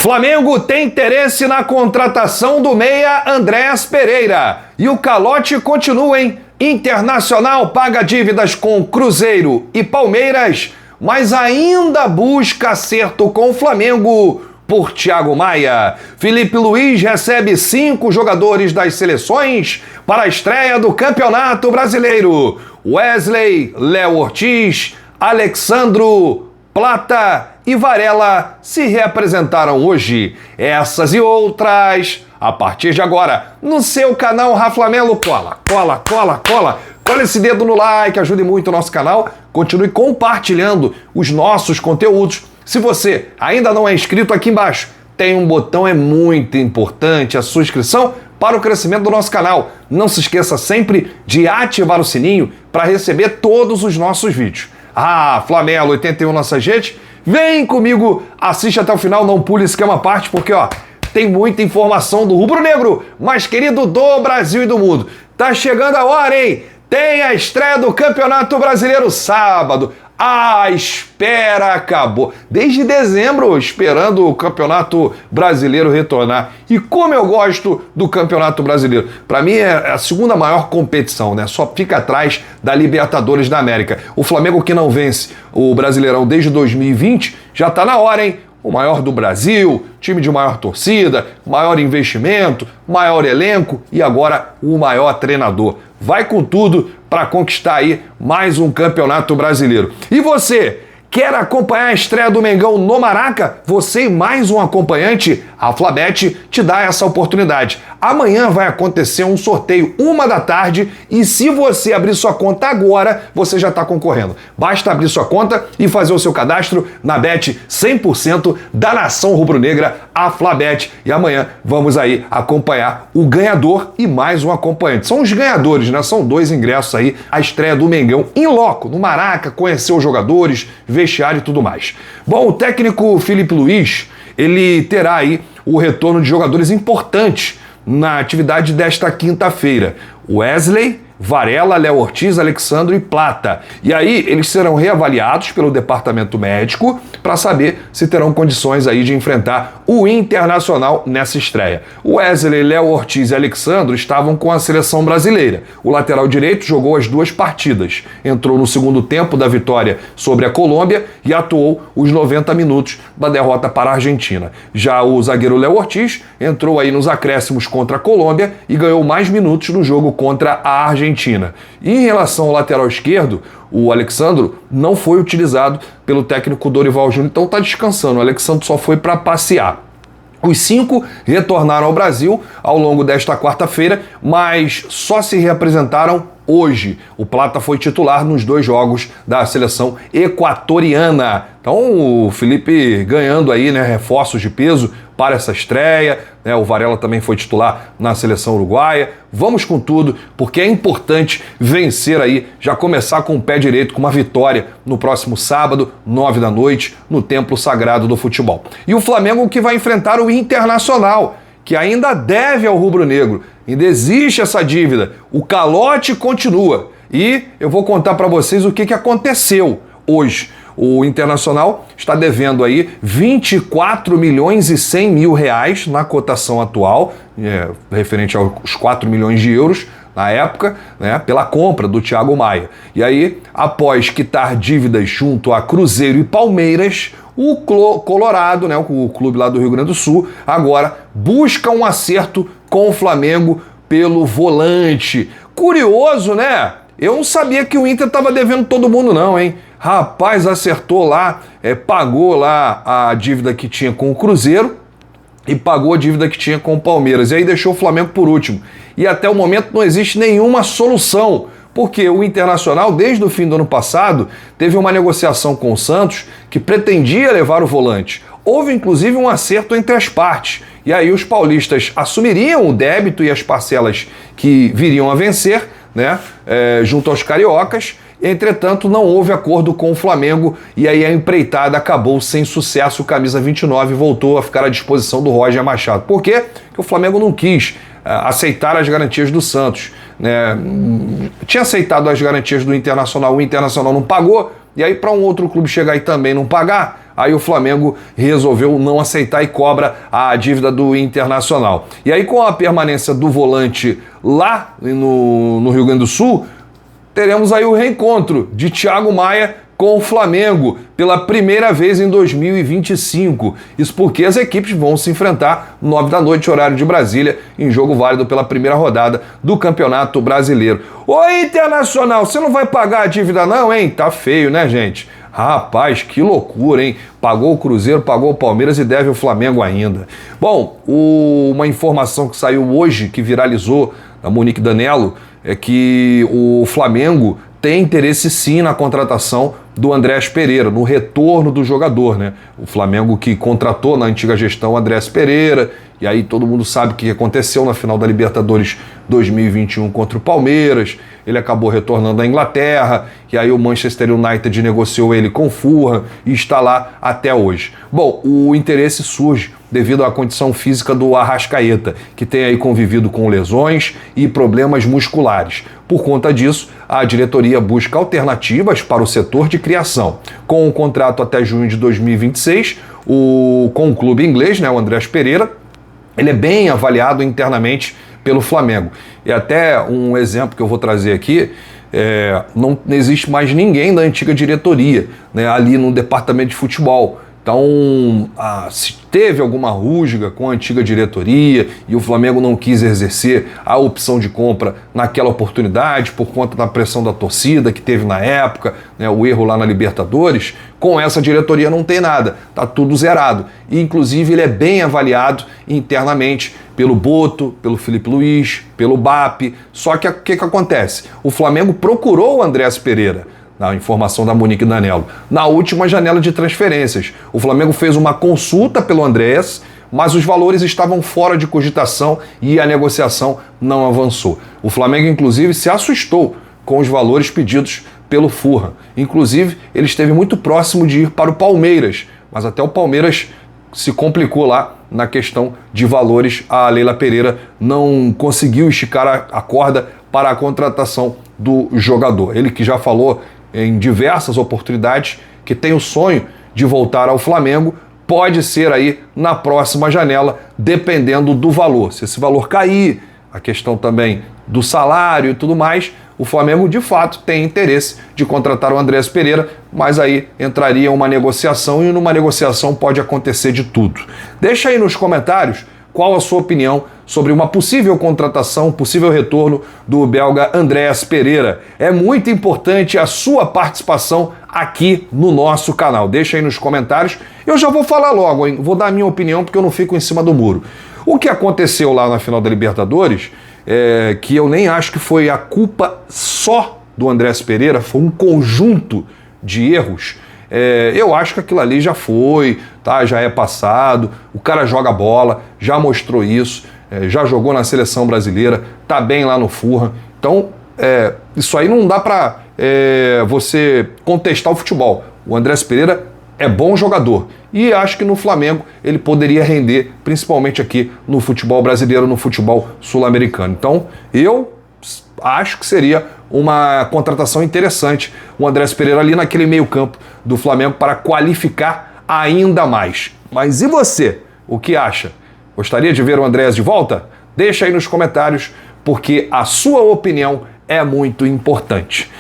Flamengo tem interesse na contratação do meia Andréas Pereira. E o calote continua, hein? Internacional paga dívidas com Cruzeiro e Palmeiras, mas ainda busca acerto com o Flamengo por Thiago Maia. Felipe Luiz recebe 5 jogadores das seleções para a estreia do Campeonato Brasileiro. Wesley, Léo Ortiz, Alexandro, Plata e Varela se reapresentaram hoje. Essas e outras, a partir de agora, no seu canal Raflamelo. Cola esse dedo no like, ajude muito o nosso canal. Continue compartilhando os nossos conteúdos. Se você ainda não é inscrito, aqui embaixo tem um botão, é muito importante a sua inscrição para o crescimento do nosso canal. Não se esqueça sempre de ativar o sininho para receber todos os nossos vídeos. Flamelo 81 nossas redes, vem comigo, assiste até o final, não pule esquema à parte, porque tem muita informação do rubro-negro mais querido do Brasil e do mundo. Tá chegando a hora, hein? Tem a estreia do Campeonato Brasileiro sábado. A espera acabou. Desde dezembro, esperando o Campeonato Brasileiro retornar. E como eu gosto do Campeonato Brasileiro. Para mim é a segunda maior competição, né? Só fica atrás da Libertadores da América. O Flamengo, que não vence o Brasileirão desde 2020, já tá na hora, hein? O maior do Brasil, time de maior torcida, maior investimento, maior elenco e agora o maior treinador. Vai com tudo para conquistar aí mais um Campeonato Brasileiro. E você, quer acompanhar a estreia do Mengão no Maraca? Você e mais um acompanhante? A Flabet te dá essa oportunidade. Amanhã vai acontecer um sorteio 13h e se você abrir sua conta agora, você já está concorrendo. Basta abrir sua conta e fazer o seu cadastro na Bet 100% da nação rubro-negra, a Flabet. E amanhã vamos aí acompanhar o ganhador e mais um acompanhante. São os ganhadores, né? São 2 ingressos aí, a estreia do Mengão em loco, no Maraca, conhecer os jogadores, vestiário e tudo mais. Bom, o técnico Felipe Luiz, ele terá aí o retorno de jogadores importantes na atividade desta quinta-feira. Wesley, Varela, Léo Ortiz, Alexandro e Plata. E aí eles serão reavaliados pelo departamento médico para saber se terão condições aí de enfrentar o Internacional nessa estreia. Wesley, Léo Ortiz e Alexandro estavam com a seleção brasileira. O lateral direito jogou as 2 partidas. Entrou no segundo tempo da vitória sobre a Colômbia e atuou os 90 minutos da derrota para a Argentina. Já o zagueiro Léo Ortiz entrou aí nos acréscimos contra a Colômbia e ganhou mais minutos no jogo contra a Argentina. E em relação ao lateral esquerdo, o Alexandro não foi utilizado pelo técnico Dorival Júnior, então está descansando. O Alexandro só foi para passear. Os 5 retornaram ao Brasil ao longo desta quarta-feira, mas só se reapresentaram hoje. O Plata foi titular nos 2 jogos da seleção equatoriana. Então o Felipe ganhando aí, né, reforços de peso para essa estreia, né? O Varela também foi titular na seleção uruguaia. Vamos com tudo, porque é importante vencer aí, já começar com o pé direito, com uma vitória no próximo sábado, 21h, no Templo Sagrado do Futebol. E o Flamengo que vai enfrentar o Internacional, que ainda deve ao rubro-negro. Ainda existe essa dívida. O calote continua. E eu vou contar para vocês o que aconteceu hoje. O Internacional está devendo aí 24 milhões e 100 mil reais na cotação atual, referente aos 4 milhões de euros na época, né, pela compra do Thiago Maia. E aí, após quitar dívidas junto a Cruzeiro e Palmeiras, o Colorado, né, o clube lá do Rio Grande do Sul, agora busca um acerto com o Flamengo pelo volante. Curioso, né? Eu não sabia que o Inter estava devendo todo mundo não, hein? Rapaz, acertou lá, pagou lá a dívida que tinha com o Cruzeiro e pagou a dívida que tinha com o Palmeiras. E aí deixou o Flamengo por último. E até o momento não existe nenhuma solução, porque o Internacional, desde o fim do ano passado, teve uma negociação com o Santos que pretendia levar o volante. Houve inclusive um acerto entre as partes. E aí os paulistas assumiriam o débito e as parcelas que viriam a vencer, né, junto aos cariocas. Entretanto, não houve acordo com o Flamengo e aí a empreitada acabou sem sucesso. O camisa 29 voltou a ficar à disposição do Roger Machado. Por quê? Porque o Flamengo não quis aceitar as garantias do Santos, né? Tinha aceitado as garantias do Internacional, o Internacional não pagou, e aí para um outro clube chegar e também não pagar, Aí o Flamengo resolveu não aceitar e cobra a dívida do Internacional. E aí, com a permanência do volante lá no Rio Grande do Sul, teremos aí o reencontro de Thiago Maia com o Flamengo pela primeira vez em 2025. Isso porque as equipes vão se enfrentar 9 da noite, horário de Brasília, em jogo válido pela primeira rodada do Campeonato Brasileiro. Ô Internacional, você não vai pagar a dívida não, hein? Tá feio, né, gente? Rapaz, que loucura, hein? Pagou o Cruzeiro, pagou o Palmeiras e deve o Flamengo ainda. Bom, uma informação que saiu hoje, que viralizou, da Monique Danello, é que o Flamengo tem interesse sim na contratação do Andrés Pereira, no retorno do jogador, né? O Flamengo que contratou na antiga gestão o Andrés Pereira, e aí todo mundo sabe o que aconteceu na final da Libertadores 2021 contra o Palmeiras. Ele acabou retornando à Inglaterra, e aí o Manchester United negociou ele com o Fulham e está lá até hoje. Bom, o interesse surge devido à condição física do Arrascaeta, que tem aí convivido com lesões e problemas musculares. Por conta disso, a diretoria busca alternativas para o setor de criação. Com um contrato até junho de 2026, com o clube inglês, né, o Andrés Pereira, ele é bem avaliado internamente pelo Flamengo. E até um exemplo que eu vou trazer aqui, não existe mais ninguém da antiga diretoria, né, ali no departamento de futebol. Então, se teve alguma rusga com a antiga diretoria e o Flamengo não quis exercer a opção de compra naquela oportunidade por conta da pressão da torcida que teve na época, né, o erro lá na Libertadores, com essa diretoria não tem nada, tá tudo zerado. E, inclusive, ele é bem avaliado internamente pelo Boto, pelo Felipe Luiz, pelo BAP. Só que o que acontece? O Flamengo procurou o Andrés Pereira, na informação da Monique Danello, na última janela de transferências. O Flamengo fez uma consulta pelo Andrés, mas os valores estavam fora de cogitação e a negociação não avançou. O Flamengo, inclusive, se assustou com os valores pedidos pelo Fulham. Inclusive, ele esteve muito próximo de ir para o Palmeiras, mas até o Palmeiras se complicou lá na questão de valores. A Leila Pereira não conseguiu esticar a corda para a contratação do jogador. Ele que já falou em diversas oportunidades que tem o sonho de voltar ao Flamengo, pode ser aí na próxima janela, dependendo do valor. Se esse valor cair, a questão também do salário e tudo mais, o Flamengo de fato tem interesse de contratar o Andrés Pereira, mas aí entraria uma negociação e numa negociação pode acontecer de tudo. Deixa aí nos comentários qual a sua opinião sobre uma possível contratação, possível retorno do belga Andrés Pereira. É muito importante a sua participação aqui no nosso canal. Deixa aí nos comentários. Eu já vou falar logo, hein? Vou dar a minha opinião porque eu não fico em cima do muro. O que aconteceu lá na final da Libertadores, que eu nem acho que foi a culpa só do Andrés Pereira, foi um conjunto de erros. Eu acho que aquilo ali já foi, tá? Já é passado, o cara joga bola, já mostrou isso, já jogou na seleção brasileira, tá bem lá no Fulham. Então, isso aí não dá pra você contestar o futebol. O Andrés Pereira é bom jogador e acho que no Flamengo ele poderia render, principalmente aqui no futebol brasileiro, no futebol sul-americano. Então, eu acho que seria uma contratação interessante o Andrés Pereira ali naquele meio-campo do Flamengo para qualificar ainda mais. Mas e você? O que acha? Gostaria de ver o Andrés de volta? Deixa aí nos comentários, porque a sua opinião é muito importante.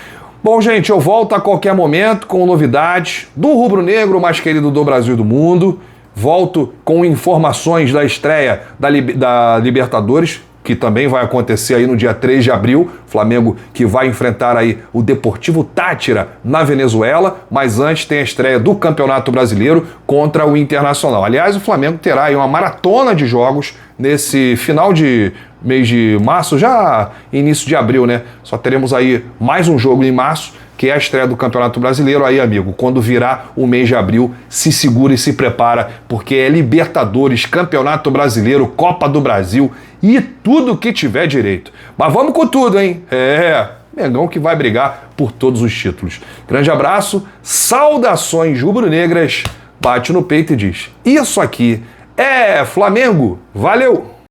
Bom, gente, eu volto a qualquer momento com novidades do rubro-negro mais querido do Brasil e do mundo. Volto com informações da estreia da Libertadores, que também vai acontecer aí no dia 3 de abril, Flamengo que vai enfrentar aí o Deportivo Táchira na Venezuela, mas antes tem a estreia do Campeonato Brasileiro contra o Internacional. Aliás, o Flamengo terá aí uma maratona de jogos nesse final de mês de março, já início de abril, né? Só teremos aí mais um jogo em março, que é a estreia do Campeonato Brasileiro. Aí, amigo, quando virar o mês de abril, se segura e se prepara, porque é Libertadores, Campeonato Brasileiro, Copa do Brasil e tudo que tiver direito. Mas vamos com tudo, hein? Mengão que vai brigar por todos os títulos. Grande abraço, saudações rubro-negras, bate no peito e diz: isso aqui é Flamengo. Valeu!